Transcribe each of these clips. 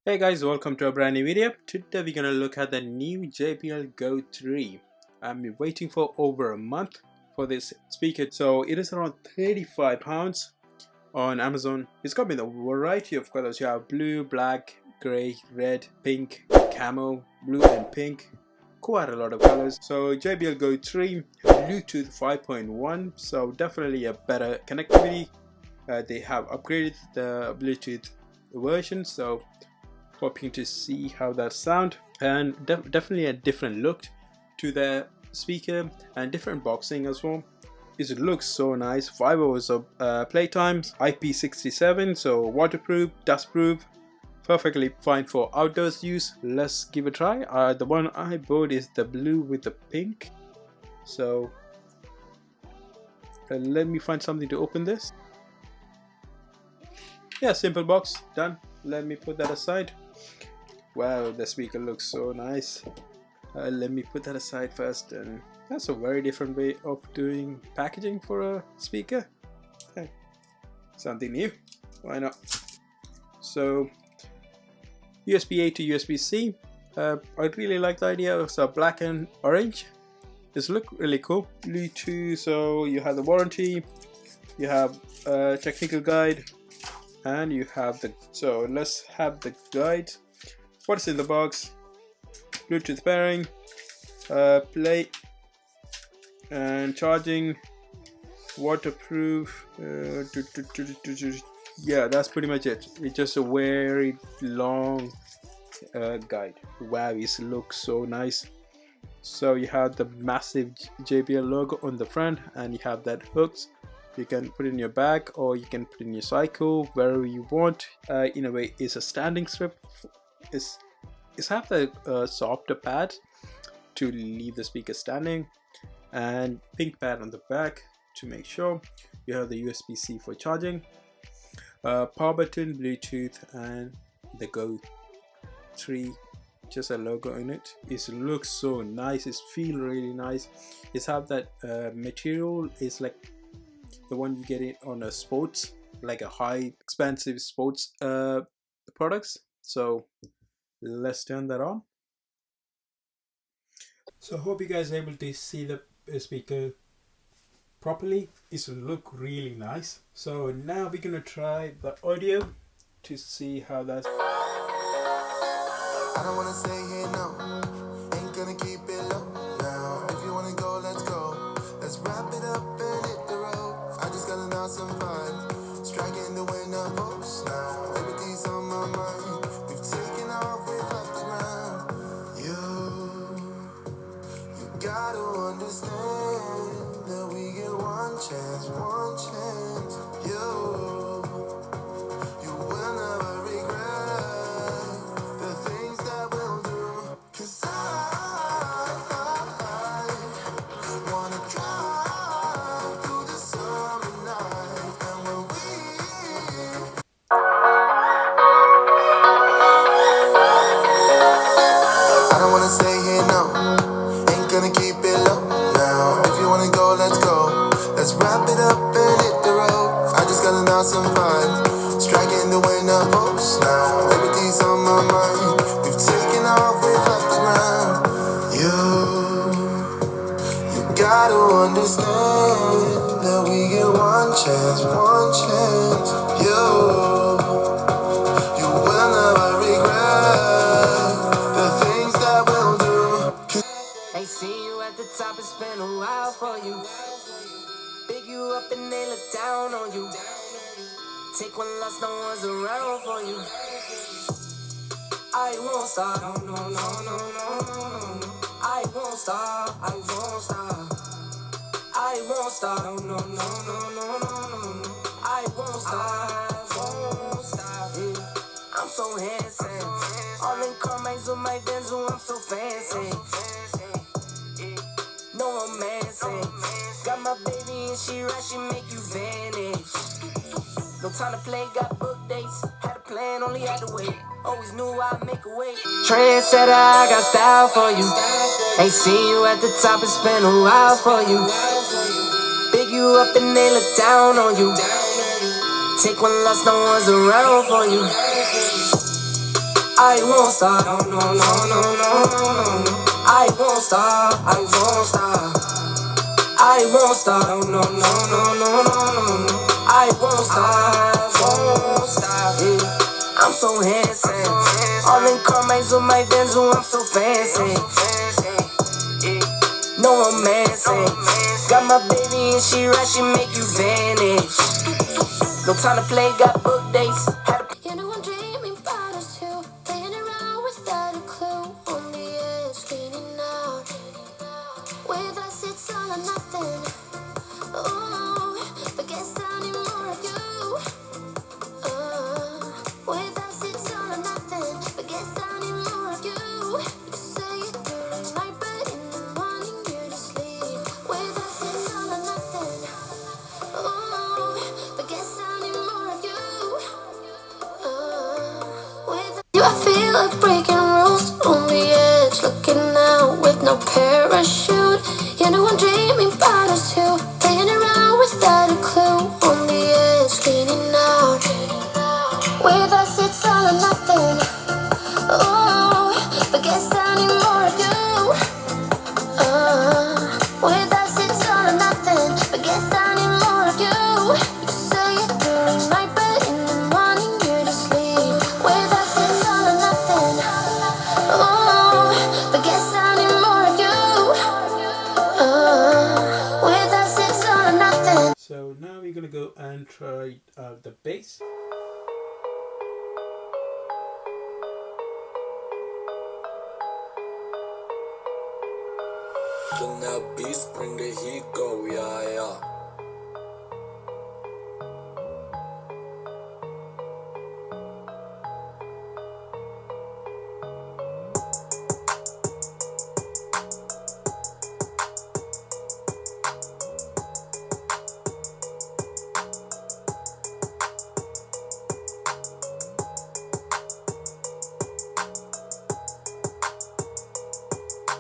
Hey guys, welcome to a brand new video. Today we're gonna look at the new JBL Go 3. I've been waiting for over a month for this speaker. So it is around £35 on Amazon. It's got me the variety of colors. You have blue, black, grey, red, pink, camo, blue and pink. Quite a lot of colors. So JBL Go 3, Bluetooth 5.1, so definitely a better connectivity. They have upgraded the Bluetooth version, so hoping to see how that sound, and definitely a different look to the speaker and different boxing as well. It looks so nice. 5 hours of playtime, IP67, so waterproof, dustproof, perfectly fine for outdoors use. Let's give it a try. The one I bought is the blue with the pink, so let me find something to open this. Yeah, simple box, done. Let me put that aside. Wow, the speaker looks so nice. Let me put that aside first, and that's a very different way of doing packaging for a speaker. Okay. Something new, why not? So USB-A to USB-C. I really like the idea of black and orange. This look really cool. Bluetooth, so you have the warranty, you have a technical guide, and you have the, so let's have the guide. What's in the box? Bluetooth pairing, play and charging, waterproof. Yeah, that's pretty much it. It's just a very long guide. Wow, it looks so nice. So you have the massive JBL logo on the front, and you have that hooks. You can put in your bag, or you can put in your cycle, wherever you want. In a way, it's a standing strip. It's have the softer pad to leave the speaker standing, and pink pad on the back to make sure. You have the USB-C for charging, power button, Bluetooth, and the Go 3. Just a logo in it. It looks so nice. It feels really nice. It's have that material. It's like the one you get it on a sports, like a high expensive sports products. So let's turn that on. So hope you guys are able to see the speaker properly. It look really nice. So now we're gonna try the audio to see how that's. I don't wanna stay here, no. Ain't gonna keep it low now. If you wanna go, let's go. Let's wrap it up and hit the road. I just got an awesome vibe, striking the winner post now. Everything's on my mind. We've taken off, we've left the ground. You gotta understand that we get one chance, one chance. You will never regret the things that we'll do. 'Cause I wanna drive through the summer night, and when I don't wanna stay here, no. Ain't gonna keep it low now. If you wanna go, let's go. Let's wrap it up and hit the road. I just got an awesome vibe, striking the winner post now. Everything's on my mind. We've taken off, we've left the ground. You gotta understand that we get one chance, one chance. You will never regret the things that we'll do. They see you at the top, it's been a while for you. Big you up and they look down on you. Take one loss, no one's around for you. I won't stop, no, no, no, no, no, no. I won't stop, I won't stop. I won't stop, no, no, no, no, no, no, no. I won't stop, yeah. I'm so handsome. All in Carmines with my Benzo, I'm so fancy. No romancing. Got my baby and she right, she make you vanish. No time to play, got book dates. Had a plan, only had to wait. Always knew I'd make a way. Trendsetter, I got style for you. They see you at the top, it's been a while for you. Big you up and they look down on you. Take one loss, no one's around for you. I won't stop. No, no, no, no, no, no, no, no. I won't stop. I won't stop. I won't stop. No, no, no, no, no, no, no, no. I won't stop. Won't stop. Yeah. I'm so handsome. All in carmines on my Benz, oh, I'm so fancy. No romancing. Got my baby and she right, she make you vanish. No time to play, got book dates. You know I'm dreaming about us two, playing around without a clue. On the edge, leaning out. With us, it's all or nothing. Oh, but guess I need more of you. With us, it's all or nothing. But guess I need more of you. You say it during the night, but in the morning you're asleep. With us, it's all or nothing. Oh, but guess I need more of you. With you, I feel like breaking rules on the edge, looking out with no parachute. You know I'm dreaming about us two, playing around without a clue. On the edge, leaning out. With us, it's all or nothing. Oh, but guess I need more of you. With us, it's all or nothing. But guess I need more of you. You say it during the night, but in the morning you're asleep. With us, it's all or nothing. Oh, but guess I need more of you. With us, it's all or nothing. So now we're gonna go and try the bass. When that beast bring the heat, go, yeah, yeah. With us, it's all or nothing. Oh, but guess I need more of you. With us, it's all or nothing. But guess I need more of you. You say it during the night, but in the morning you're asleep. With us, it's all or nothing. Oh, but guess I need more of you. With us, it's all or nothing. But guess I need more of you. You say it during the night, but in the morning you're asleep. With us, it's all or nothing. Oh, but guess I need more of you.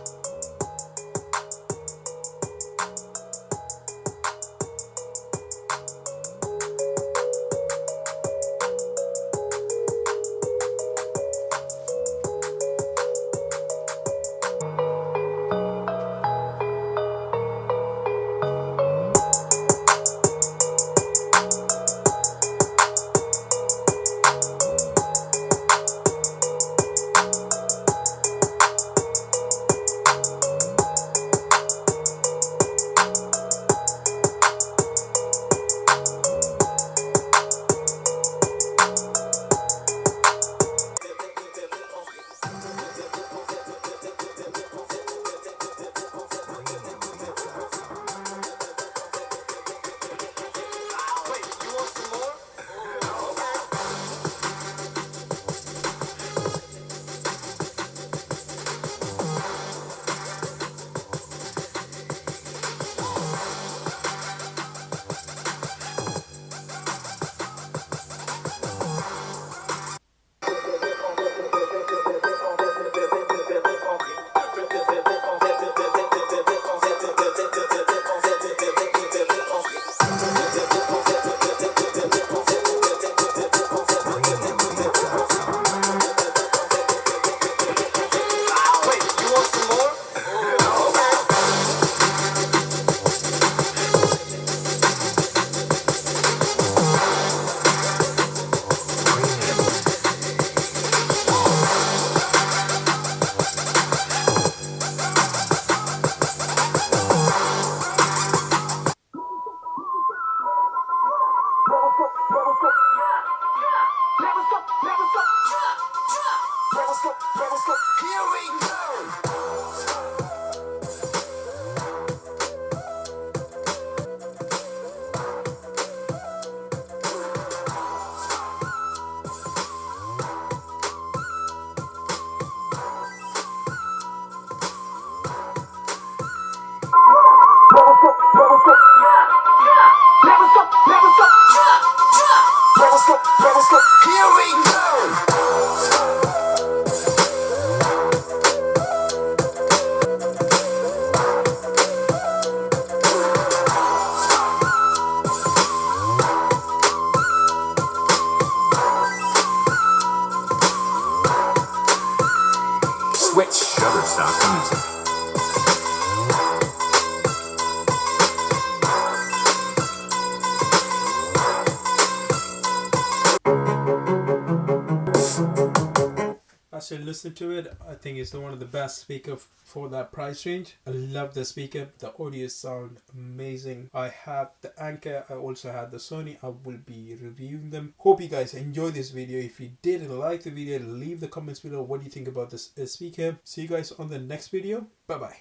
So now we're gonna go and try the bass. switch. Shutterstock Music. As you listen to it, I think it's one of the best speakers for that price range. I love the speaker. The audio sound amazing. I have the Anker. I also have the Sony. I will be reviewing them. Hope you guys enjoyed this video. If you did like the video, leave the comments below. What do you think about this speaker? See you guys on the next video. Bye bye.